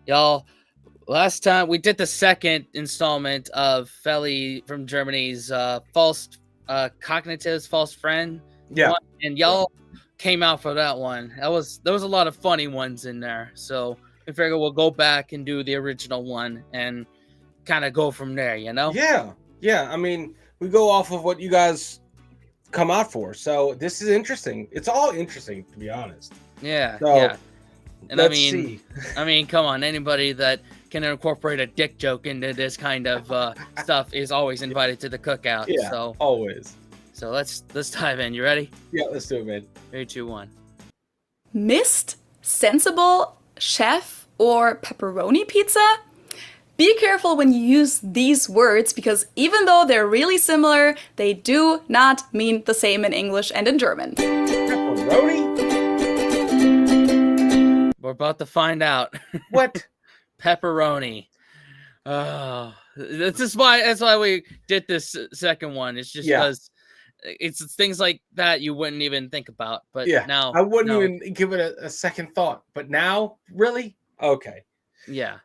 Y'all, last time we did the second installment of Feli from Germany's false cognitives, false friend Yeah. one, and y'all came out for that one. There was a lot of funny ones in there, so we figure we'll go back and do the original one and kind of go from there. Yeah. I mean, we go off of what you guys come out for, so this is interesting. It's all interesting, to be honest. Yeah. So, yeah. And let's see. I mean, come on, anybody that can incorporate a dick joke into this kind of stuff is always invited to the cookout. Yeah, So always. So let's dive in. You ready? Yeah, let's do it, man. 3, 2, 1. Mist, sensible, chef, or pepperoni pizza? Be careful when you use these words because even though they're really similar, they do not mean the same in English and in German. Pepperoni? We're about to find out. What? Pepperoni. That's why we did this second one. It's just because it's things like that you wouldn't even think about. But now I wouldn't even give it a second thought. But now, really? Okay. Yeah.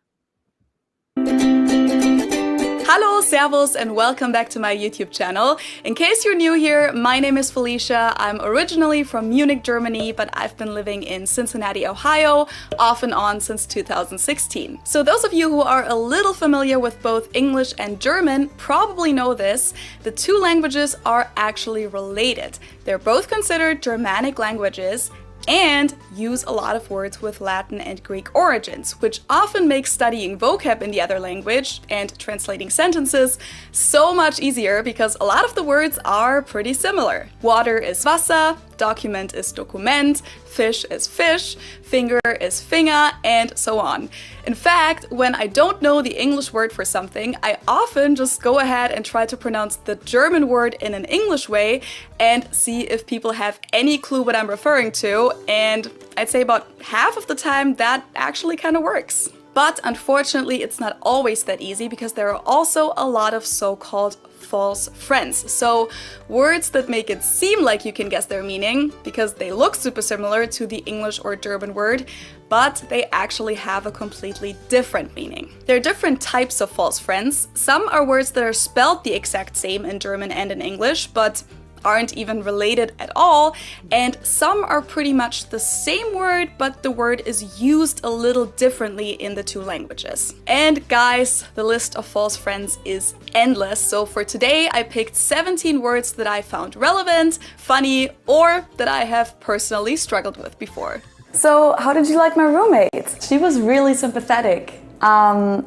Hallo, servus, and welcome back to my YouTube channel. In case you're new here, my name is Felicia. I'm originally from Munich, Germany, but I've been living in Cincinnati, Ohio, off and on since 2016. So those of you who are a little familiar with both English and German probably know this. The two languages are actually related. They're both considered Germanic languages and use a lot of words with Latin and Greek origins, which often makes studying vocab in the other language and translating sentences so much easier because a lot of the words are pretty similar. Water is Wasser, document is Dokument, fish is fish, finger is Finger, and so on. In fact, when I don't know the English word for something, I often just go ahead and try to pronounce the German word in an English way and see if people have any clue what I'm referring to, and I'd say about half of the time that actually kind of works. But unfortunately, it's not always that easy because there are also a lot of so-called false friends. So words that make it seem like you can guess their meaning because they look super similar to the English or German word, but they actually have a completely different meaning. There are different types of false friends. Some are words that are spelled the exact same in German and in English, but aren't even related at all, and some are pretty much the same word, but the word is used a little differently in the two languages. And guys, the list of false friends is endless, so for today I picked 17 words that I found relevant, funny, or that I have personally struggled with before. So, how did you like my roommate? She was really sympathetic. I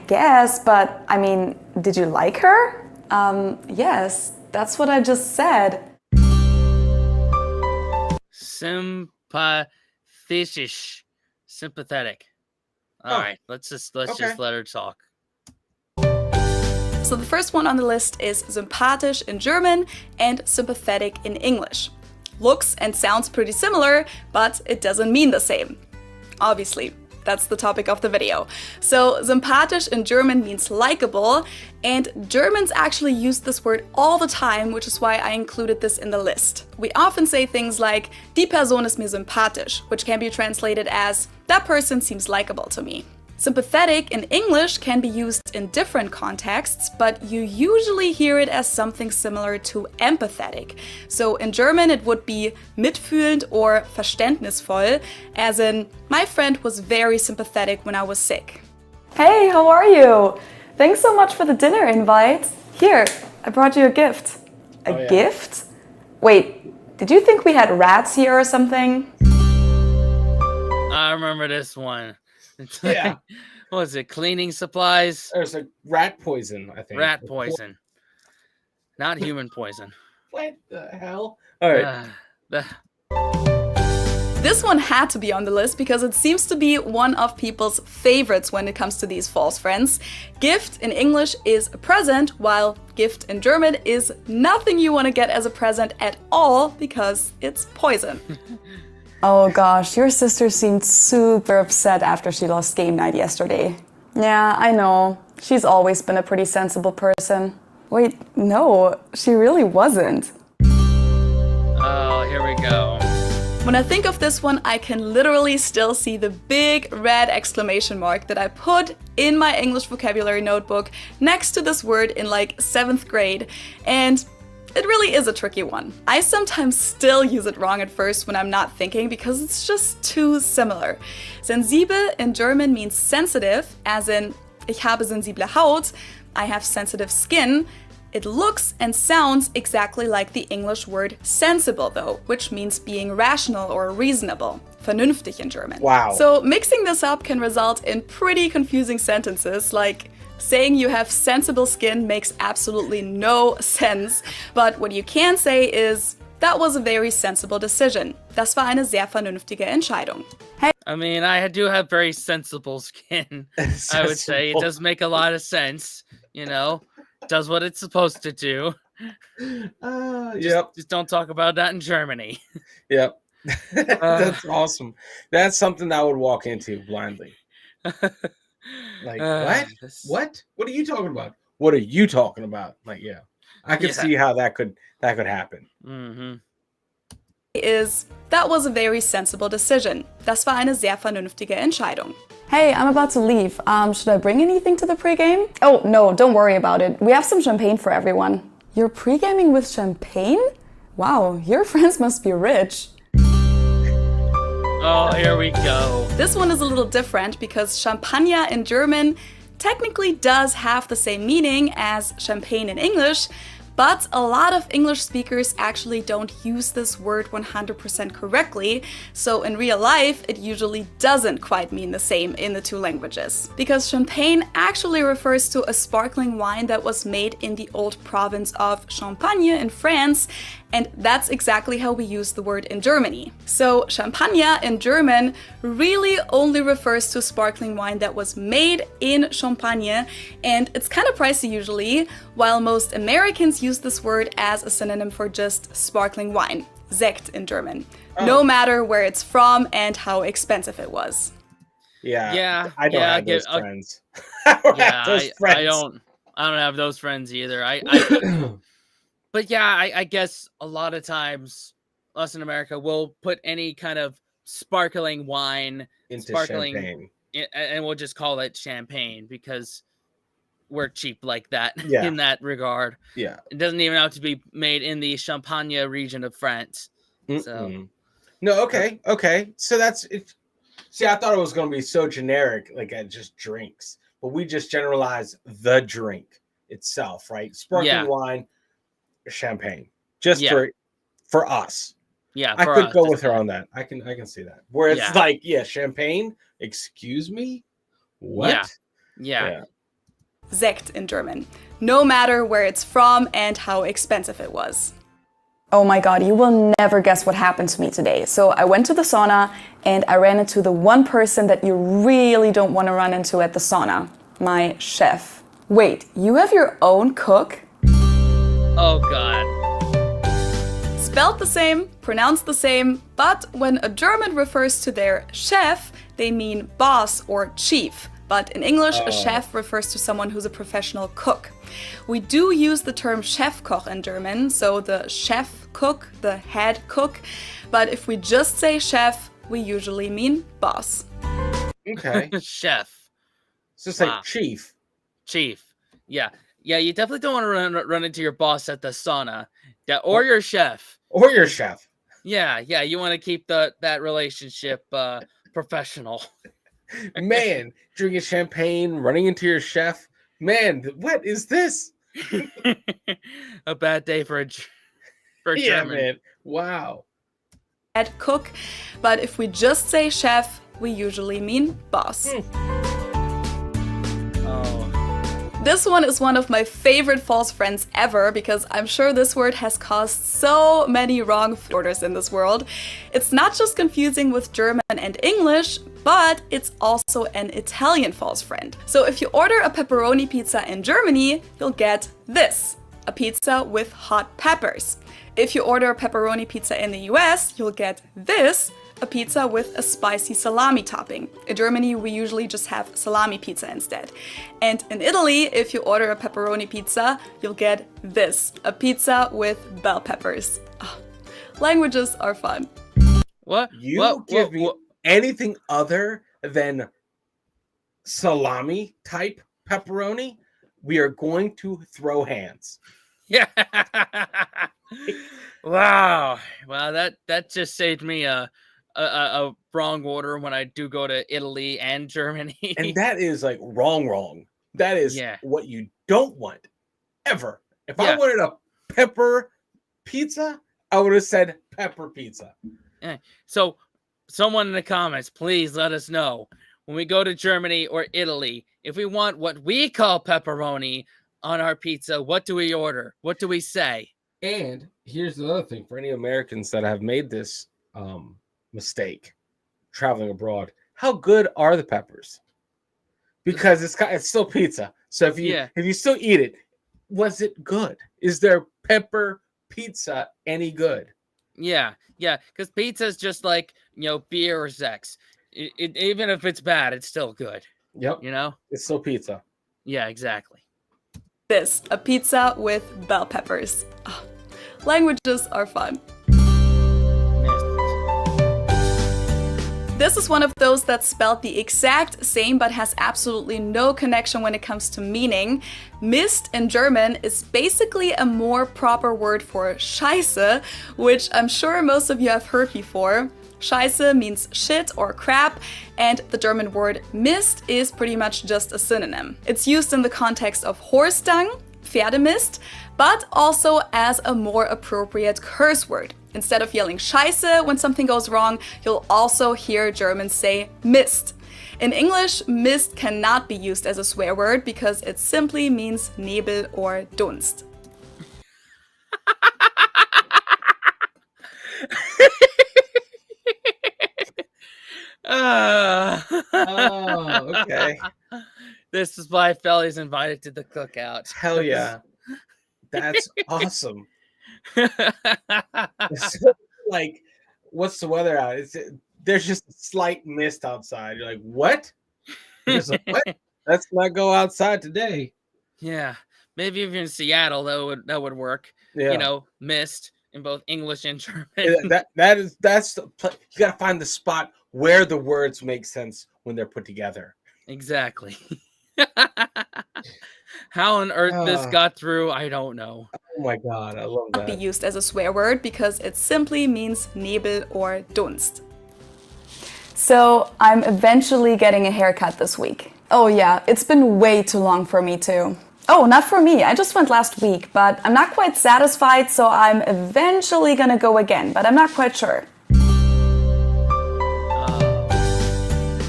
guess, but I mean, did you like her? Yes. That's what I just said. Sympathetic. All right, let's just let her talk. So the first one on the list is sympathisch in German and sympathetic in English. Looks and sounds pretty similar, but it doesn't mean the same. Obviously. That's the topic of the video. So sympathisch in German means likable, and Germans actually use this word all the time, which is why I included this in the list. We often say things like, die Person ist mir sympathisch, which can be translated as, that person seems likable to me. Sympathetic in English can be used in different contexts, but you usually hear it as something similar to empathetic. So in German it would be mitfühlend or verständnisvoll, as in, my friend was very sympathetic when I was sick. Hey, how are you? Thanks so much for the dinner invite. Here, I brought you a gift. A gift? Wait, did you think we had rats here or something? I remember this one. Yeah. What was it? Cleaning supplies? There's a rat poison, I think. Rat poison. Not human poison. What the hell? All right. This one had to be on the list because it seems to be one of people's favorites when it comes to these false friends. Gift in English is a present, while gift in German is nothing you want to get as a present at all because it's poison. Oh gosh, your sister seemed super upset after she lost game night yesterday. Yeah, I know. She's always been a pretty sensible person. Wait, no, she really wasn't. Oh, here we go. When I think of this one, I can literally still see the big red exclamation mark that I put in my English vocabulary notebook next to this word in like 7th grade, and it really is a tricky one. I sometimes still use it wrong at first when I'm not thinking because it's just too similar. Sensibel in German means sensitive, as in ich habe sensible Haut, I have sensitive skin. It looks and sounds exactly like the English word sensible though, which means being rational or reasonable. Vernünftig in German. Wow. So mixing this up can result in pretty confusing sentences like saying you have sensible skin makes absolutely no sense, but what you can say is, that was a very sensible decision. Das war eine sehr vernünftige Entscheidung. Hey. I mean, I do have very sensible skin. I would say it does make a lot of sense, you know, does what it's supposed to do. Just don't talk about that in Germany. Yep. That's awesome. That's something I would walk into blindly. Like, what? What are you talking about? What are you talking about? Like, yeah, I could see how that could happen. Mm-hmm. That was a very sensible decision. Das war eine sehr vernünftige Entscheidung. Hey, I'm about to leave. Should I bring anything to the pregame? Oh, no, don't worry about it. We have some champagne for everyone. You're pregaming with champagne? Wow, your friends must be rich. Oh, here we go. This one is a little different because Champagner in German technically does have the same meaning as champagne in English, but a lot of English speakers actually don't use this word 100% correctly, so in real life it usually doesn't quite mean the same in the two languages. Because champagne actually refers to a sparkling wine that was made in the old province of Champagne in France, and that's exactly how we use the word in Germany. So Champagner in German really only refers to sparkling wine that was made in Champagne, and it's kind of pricey usually, while most Americans use this word as a synonym for just sparkling wine, Sekt in German, no matter where it's from and how expensive it was. Yeah. I don't have those friends. I don't have those friends. I don't have those friends either. But yeah, I guess a lot of times us in America will put any kind of sparkling wine into champagne, and we'll just call it champagne because we're cheap like that in that regard. Yeah, it doesn't even have to be made in the Champagne region of France. So no, okay. So that's it. See, I thought it was going to be so generic, like just drinks, but we just generalize the drink itself, right? Sparkling wine. Champagne, just for us. Yeah, I could go with her on that. I can see that. Where it's like, champagne. Excuse me, what? Yeah. Sekt in German, no matter where it's from and how expensive it was. Oh my god, you will never guess what happened to me today. So I went to the sauna and I ran into the one person that you really don't want to run into at the sauna, my chef. Wait, you have your own cook? Oh god. Spelled the same, pronounced the same, but when a German refers to their chef, they mean boss or chief. But in English, a chef refers to someone who's a professional cook. We do use the term Chefkoch in German, so the chef cook, the head cook. But if we just say chef, we usually mean boss. Okay. Chef. It's just like chief. Chief. Yeah. Yeah, you definitely don't want to run into your boss at the sauna, or your chef. Or your chef. Yeah, you want to keep that relationship professional. Man, drinking champagne, running into your chef. Man, what is this? A bad day for German. Man. Wow. Head cook, but if we just say chef, we usually mean boss. This one is one of my favorite false friends ever because I'm sure this word has caused so many wrong orders in this world. It's not just confusing with German and English, but it's also an Italian false friend. So if you order a pepperoni pizza in Germany, you'll get this, a pizza with hot peppers. If you order a pepperoni pizza in the US, you'll get this, a pizza with a spicy salami topping. In Germany, we usually just have salami pizza instead. And in Italy, if you order a pepperoni pizza, you'll get this, a pizza with bell peppers. Oh, languages are fun. What? You give me anything other than salami type pepperoni, we are going to throw hands. Yeah. Wow. Well, that just saved me a wrong order when I do go to Italy and Germany. And that is like wrong. That is what you don't want ever. If I wanted a pepper pizza, I would have said pepper pizza. Yeah. So someone in the comments, please let us know when we go to Germany or Italy, if we want what we call pepperoni on our pizza, what do we order? What do we say? And here's another thing for any Americans that have made this mistake traveling abroad. How good are the peppers? Because it's still pizza. So if you still eat it, was it good? Is their pepper pizza any good? Yeah, because pizza is just like, beer or sex. Even if it's bad, it's still good. Yep. It's still pizza. Yeah, exactly. This, a pizza with bell peppers. Oh, languages are fun. This is one of those that's spelled the exact same but has absolutely no connection when it comes to meaning. Mist in German is basically a more proper word for Scheiße, which I'm sure most of you have heard before. Scheiße means shit or crap, and the German word Mist is pretty much just a synonym. It's used in the context of horse dung, Pferdemist, but also as a more appropriate curse word. Instead of yelling Scheiße when something goes wrong, you'll also hear Germans say Mist. In English, Mist cannot be used as a swear word because it simply means Nebel or Dunst. Okay. This is why Feli's invited to the cookout. Hell yeah. That's awesome. Like, what's the weather out? There's just a slight mist outside. You're like, what? What? Let's not go outside today. Yeah. Maybe if you're in Seattle, that would work. Yeah. Mist in both English and German. That's you gotta find the spot where the words make sense when they're put together. Exactly. How on earth this got through, I don't know. Oh my god, I love that. Be used as a swear word because it simply means Nebel or Dunst. So I'm eventually getting a haircut this week. Oh yeah, it's been way too long for me too. Oh, not for me, I just went last week, but I'm not quite satisfied, so I'm eventually gonna go again, but I'm not quite sure.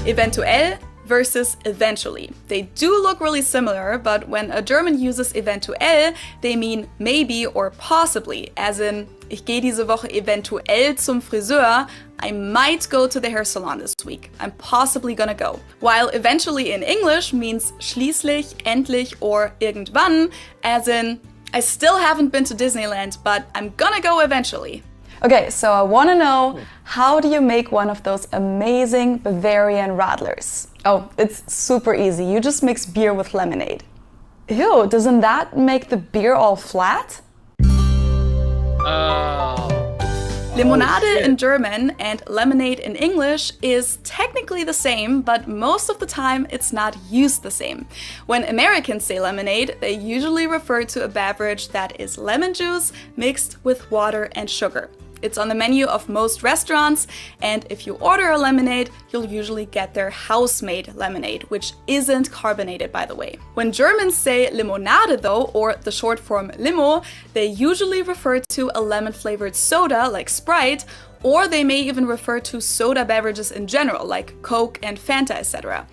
Eventuell versus eventually. They do look really similar, but when a German uses eventuell, they mean maybe or possibly, as in, ich gehe diese Woche eventuell zum Friseur, I might go to the hair salon this week. I'm possibly gonna go. While eventually in English means schließlich, endlich, or irgendwann, as in, I still haven't been to Disneyland, but I'm gonna go eventually. Okay, so I want to know, how do you make one of those amazing Bavarian Radlers? Oh, it's super easy. You just mix beer with lemonade. Ew, doesn't that make the beer all flat? Limonade in German and lemonade in English is technically the same, but most of the time it's not used the same. When Americans say lemonade, they usually refer to a beverage that is lemon juice mixed with water and sugar. It's on the menu of most restaurants, and if you order a lemonade, you'll usually get their house-made lemonade, which isn't carbonated, by the way. When Germans say Limonade though, or the short form Limo, they usually refer to a lemon-flavored soda like Sprite, or they may even refer to soda beverages in general, like Coke and Fanta, etc.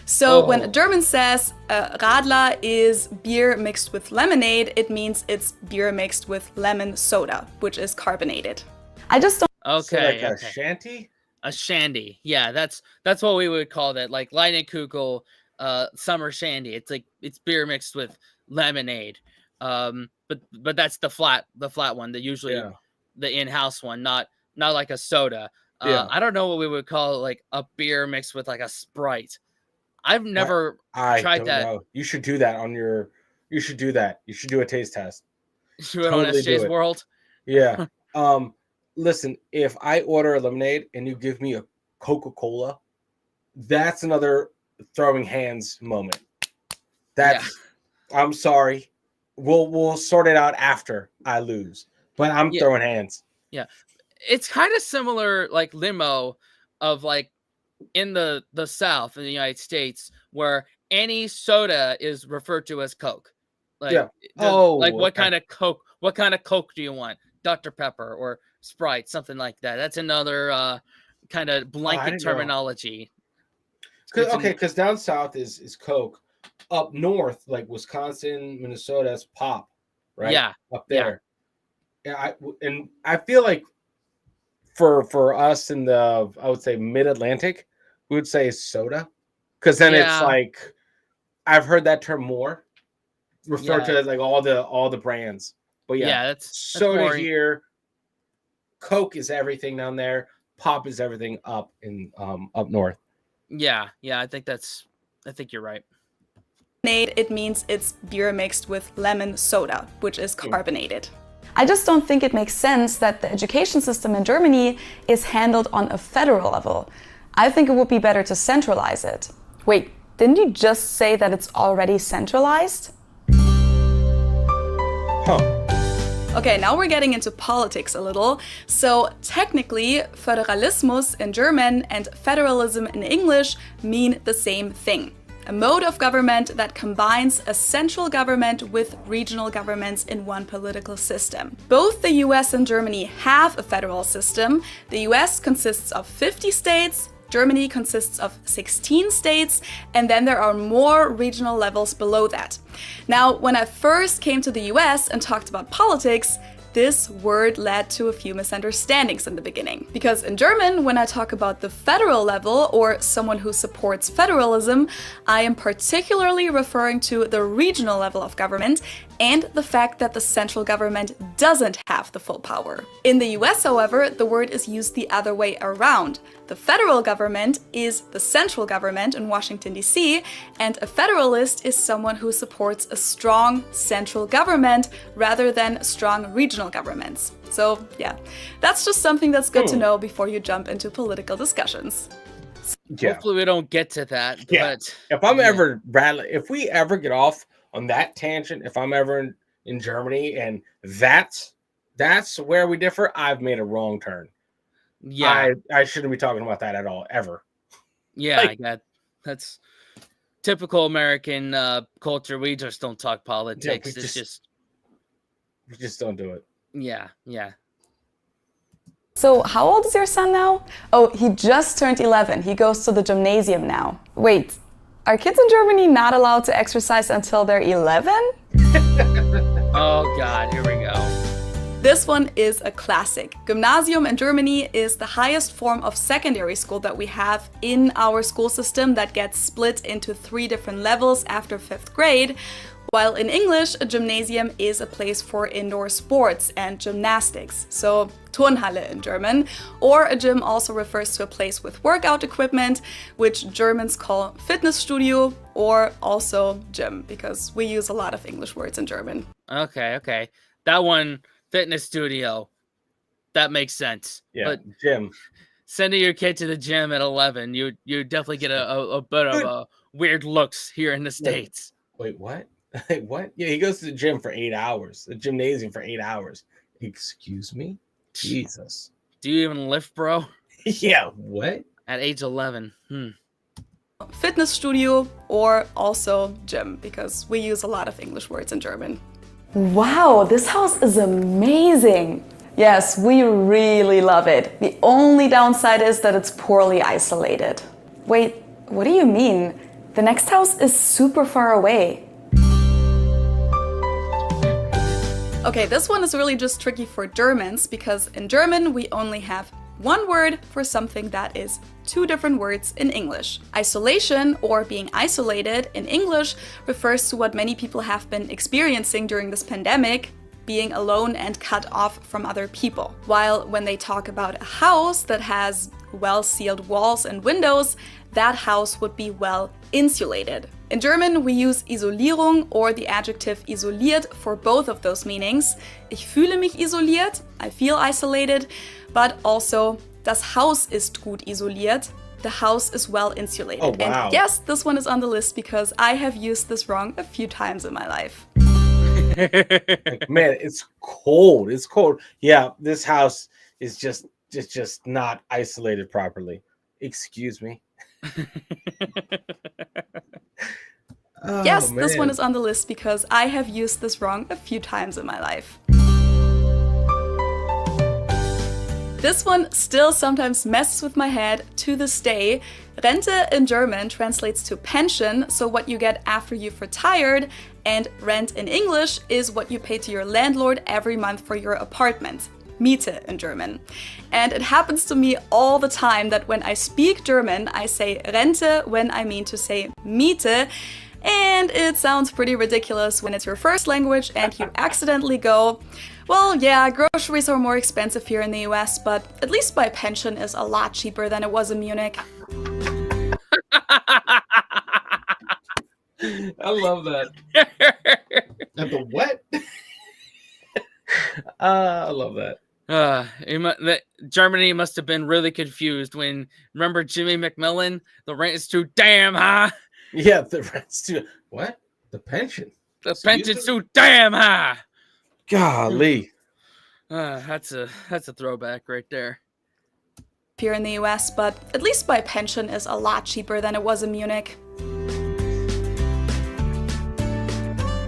So when a German says Radler is beer mixed with lemonade, it means it's beer mixed with lemon soda, which is carbonated. I just don't. Okay. So like a shanty? A shandy. Yeah, that's what we would call that. Like Leinenkugel, summer shandy. It's like it's beer mixed with lemonade. But that's the flat one. Usually the in-house one, not like a soda. I don't know what we would call like a beer mixed with like a Sprite. I've never tried that. Know. You should do that on your. You should do that. You should do a taste test. Do it on SJ's World. Yeah. listen, if I order a lemonade and you give me a Coca-Cola, that's another throwing hands moment. That's I'm sorry. We'll sort it out after I lose. But I'm throwing hands. Yeah. It's kind of similar like limo of like in the South in the United States where any soda is referred to as Coke. Like what kind of Coke? What kind of Coke do you want? Dr. Pepper or Sprite, something like that. That's another kind of blanket terminology. Because down south is Coke. Up north, like Wisconsin, Minnesota, is pop, right? Yeah, up there. Yeah, I feel like for us in the I would say mid-Atlantic, we would say soda, because then it's like I've heard that term more referred to as like all the brands. But that's soda more here. Coke is everything down there. Pop is everything up in up north. Yeah, I think you're right. It means it's beer mixed with lemon soda, which is carbonated. I just don't think it makes sense that the education system in Germany is handled on a federal level. I think it would be better to centralize it. Wait, didn't you just say that it's already centralized? Okay, now we're getting into politics a little. So technically, Federalismus in German and federalism in English mean the same thing. A mode of government that combines a central government with regional governments in one political system. Both the US and Germany have a federal system. The US consists of 50 states, Germany consists of 16 states, and then there are more regional levels below that. Now, when I first came to the US and talked about politics, this word led to a few misunderstandings in the beginning. Because in German, when I talk about the federal level or someone who supports federalism, I am particularly referring to the regional level of government and the fact that the central government doesn't have the full power. In the US, however, the word is used the other way around. The federal government is the central government in Washington, D.C., and a federalist is someone who supports a strong central government rather than strong regional governments. So yeah, that's just something that's good to know before you jump into political discussions. Hopefully we don't get to that. Yeah. But if we ever get off on that tangent, if I'm ever in Germany and that's where we differ, I've made a wrong turn. Yeah, I shouldn't be talking about that at all, ever. Yeah, that's typical American culture. We just don't talk politics. We just don't do it. Yeah. So how old is your son now? Oh, he just turned 11. He goes to the gymnasium now. Wait, are kids in Germany not allowed to exercise until they're 11? Oh God, here we go. This one is a classic. Gymnasium in Germany is the highest form of secondary school that we have in our school system that gets split into 3 different levels after 5th grade. While in English, a gymnasium is a place for indoor sports and gymnastics, so Turnhalle in German, or a gym also refers to a place with workout equipment, which Germans call Fitnessstudio or also gym, because we use a lot of English words in German. Okay. That one, fitness studio, that makes sense. Yeah, but gym. Sending your kid to the gym at 11, you definitely get a bit of weird looks here in the States. Wait, what? What? Yeah, he goes to the gym for 8 hours. The gymnasium for 8 hours. Excuse me? Jesus. Do you even lift, bro? Yeah, what? At age 11. Fitness studio or also gym, because we use a lot of English words in German. Wow, this house is amazing. Yes, we really love it. The only downside is that it's poorly isolated. Wait, what do you mean? The next house is super far away. Okay, this one is really just tricky for Germans because in German we only have one word for something that is 2 different words in English. Isolation, or being isolated in English, refers to what many people have been experiencing during this pandemic, being alone and cut off from other people. While when they talk about a house that has well-sealed walls and windows, that house would be well insulated. In German, we use Isolierung or the adjective isoliert for both of those meanings. Ich fühle mich isoliert, I feel isolated, but also das Haus ist gut isoliert. The house is well insulated. Oh, wow. And yes, this one is on the list because I have used this wrong a few times in my life. Like, man, it's cold. It's cold. Yeah, this house is just not isolated properly. Excuse me. Oh, yes, this man. one is on the list because I have used this wrong a few times in my life. This one still sometimes messes with my head to this day. Rente in German translates to pension, so what you get after you've retired, and rent in English is what you pay to your landlord every month for your apartment. Miete in German. And it happens to me all the time that when I speak German, I say Rente when I mean to say Miete. And it sounds pretty ridiculous when it's your first language and you accidentally go, well, yeah, groceries are more expensive here in the US, but at least my pension is a lot cheaper than it was in Munich. I love that. At the what? I love that. Germany must have been really confused when, remember Jimmy McMillan? The rent is too damn high. Yeah, the rent's too. What? The pension? The pension's too damn high. Golly. That's a throwback right there. Here in the US, but at least my pension is a lot cheaper than it was in Munich.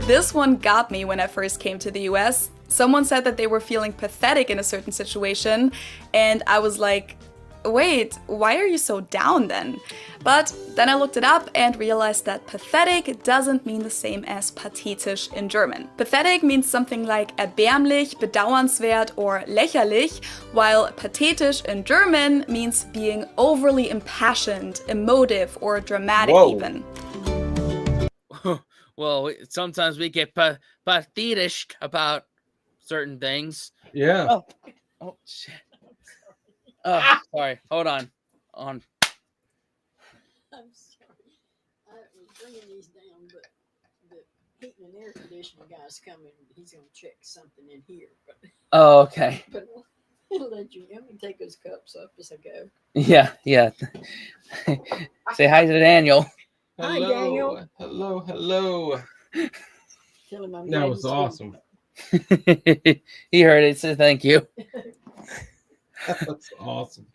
This one got me when I first came to the US. Someone said that they were feeling pathetic in a certain situation, and I was like, wait, why are you so down then? But then I looked it up and realized that pathetic doesn't mean the same as pathetisch in German. Pathetic means something like erbärmlich, bedauernswert, or lächerlich, while pathetisch in German means being overly impassioned, emotive, or dramatic. Whoa. Even. Well, sometimes we get pathetisch about certain things. Yeah. Oh shit. Oh, sorry. Hold on. I'm sorry. I was bringing these down, but the heating and air conditioning guy's coming. He's going to check something in here. Oh, okay. But he'll let you. Let me take those cups up as I go. Yeah. Say hi to Daniel. Hi, Daniel. Hello. Tell him I'm That glad was he's awesome. He heard it, so thank you. That's awesome.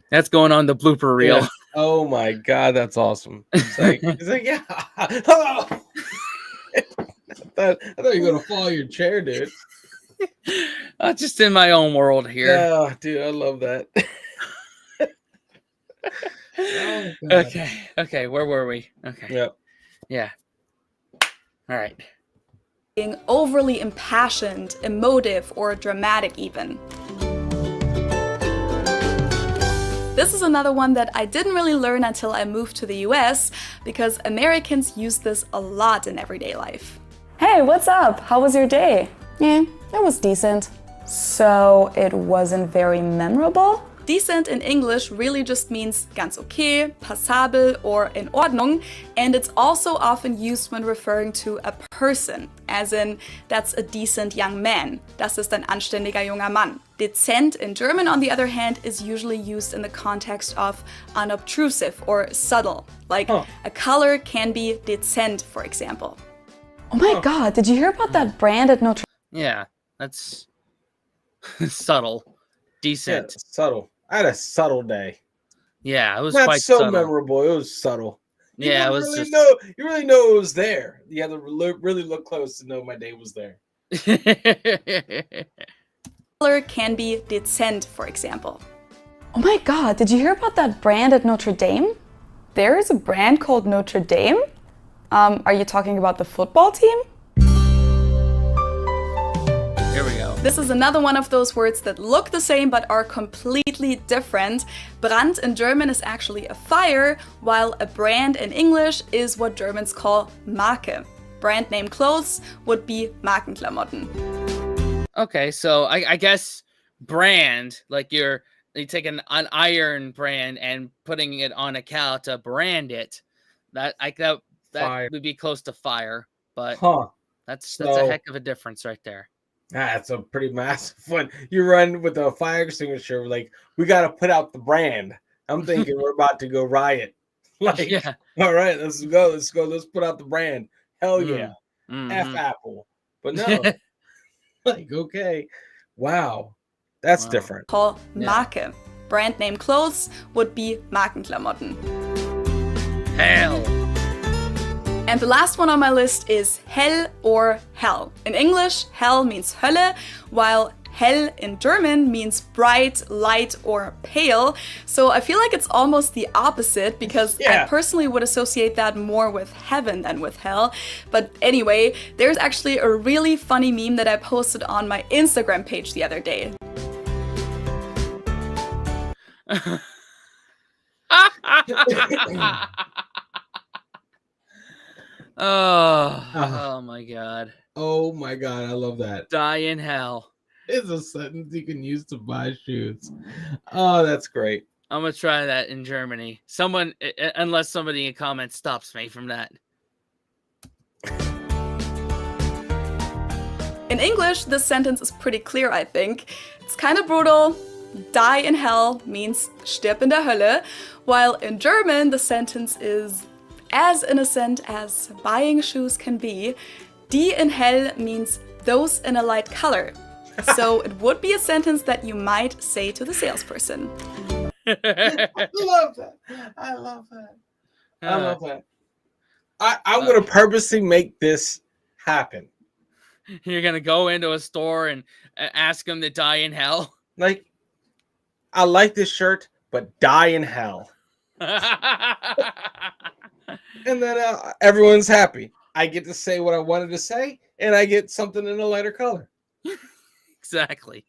That's going on the blooper reel. Yeah. Oh my god, that's awesome. It's like yeah. Hello. I thought you were gonna fall your chair, dude. Just in my own world here. Yeah, dude, I love that. Oh, God. Okay. Where were we? Okay. Yep. Yeah. All right. Being overly impassioned, emotive, or dramatic even. This is another one that I didn't really learn until I moved to the US, because Americans use this a lot in everyday life. Hey, what's up? How was your day? Yeah, it was decent. So it wasn't very memorable? Decent in English really just means ganz okay, passabel, or in Ordnung, and it's also often used when referring to a person, as in, that's a decent young man. Das ist ein anständiger junger Mann. Dezent in German, on the other hand, is usually used in the context of unobtrusive or subtle. Like, a color can be dezent, for example. Oh my god, did you hear about that brand at Notre Yeah, that's subtle. Decent. Yeah, subtle. I had a subtle day. Yeah, it was Not quite so subtle. memorable. It was subtle. You Yeah, really know it was there. You had to really look close to know my day was there. Color can be dezent, for example. Oh my god, did you hear about that brand at Notre Dame? There is a brand called Notre Dame? Are you talking about the football team? Here we go. This is another one of those words that look the same but are completely different. Brand in German is actually a fire, while a brand in English is what Germans call Marke. Brand name clothes would be Markenklamotten. Okay, so I guess brand, like your you take an iron brand and putting it on a cow to brand it, that Fire. would be close to fire. But Huh. that's a So- heck of a difference right there. That's a pretty massive one. You run with a fire extinguisher, like, we got to put out the brand. I'm thinking we're about to go riot. Like, Yeah. all right, let's go. Let's put out the brand. Hell yeah. F Mhm. Apple. But no, like, okay. Wow. That's Wow. different. Call Yeah. Marke. Brand name clothes would be Markenklamotten. Hell. And the last one on my list is hell or hell. In English, hell means Hölle, while hell in German means bright, light, or pale. So I feel like it's almost the opposite because Yeah. I personally would associate that more with heaven than with hell. But anyway, there's actually a really funny meme that I posted on my Instagram page the other day. Oh my god. Oh my God, I love that. Die in hell. It's a sentence you can use to buy shoes. Oh, that's great. I'm gonna try that in Germany. Someone, unless somebody in comments stops me from that. In English, this sentence is pretty clear, I think. It's kind of brutal. Die in hell means stirb in der Hölle, while in German, the sentence is as innocent as buying shoes can be. Die in hell means those in a light color. So it would be a sentence that you might say to the salesperson. I love that. I love that. I love that. I'm going to purposely make this happen. You're gonna go into a store and ask them to die in hell. Like, I like this shirt, but die in hell. And then everyone's happy. I get to say what I wanted to say, and I get something in a lighter color. Exactly.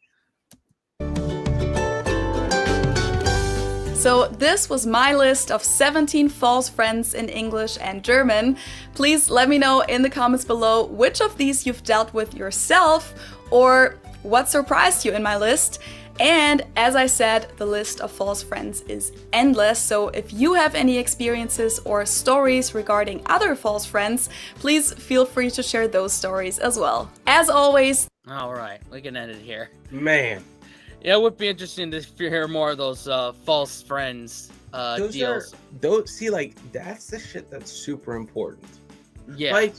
So this was my list of 17 false friends in English and German. Please let me know in the comments below which of these you've dealt with yourself or what surprised you in my list. And as I said, the list of false friends is endless. So if you have any experiences or stories regarding other false friends, please feel free to share those stories as well. As always, All right, we can end it here. Man. Yeah, it would be interesting to hear more of those false friends deals. See, like, that's the shit that's super important. Yeah. Like,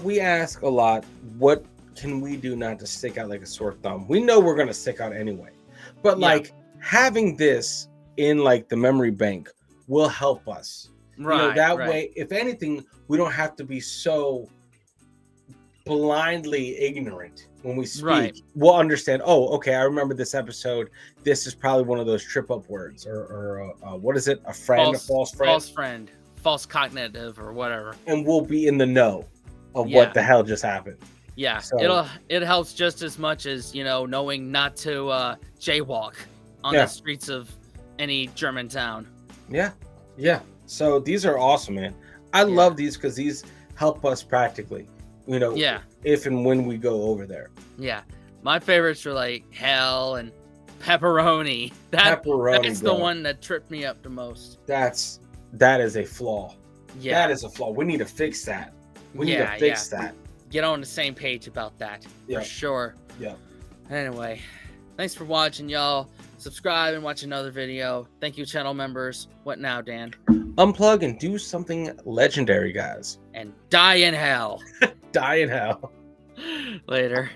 we ask a lot, what can we do not to stick out like a sore thumb? We know we're going to stick out anyway. But, Yeah. like, having this in, like, the memory bank will help us. Right. That right. way, if anything, we don't have to be so blindly ignorant when we speak. Right. We'll understand, oh, okay, I remember this episode. This is probably one of those trip up words, or what is it? A friend, a false friend? False friend. False cognitive or whatever. And we'll be in the know of Yeah. what the hell just happened. Yeah. So- It helps just as much as, knowing not to jaywalk on Yeah. the streets of any German town. Yeah. Yeah. So these are awesome, man. I love these because these help us practically, Yeah. if and when we go over there. Yeah. My favorites are like hell and pepperoni. Pepperoni, That's bro. the one that tripped me up the most. That is a flaw. Yeah. That is a flaw. We need to fix that. We need Yeah, to fix that. Get on the same page about that Yeah. for sure. Yeah. Anyway, thanks for watching, y'all. Subscribe and watch another video. Thank you, channel members. What now, Dan? Unplug and do something legendary, guys. And die in hell. Die in hell. Later.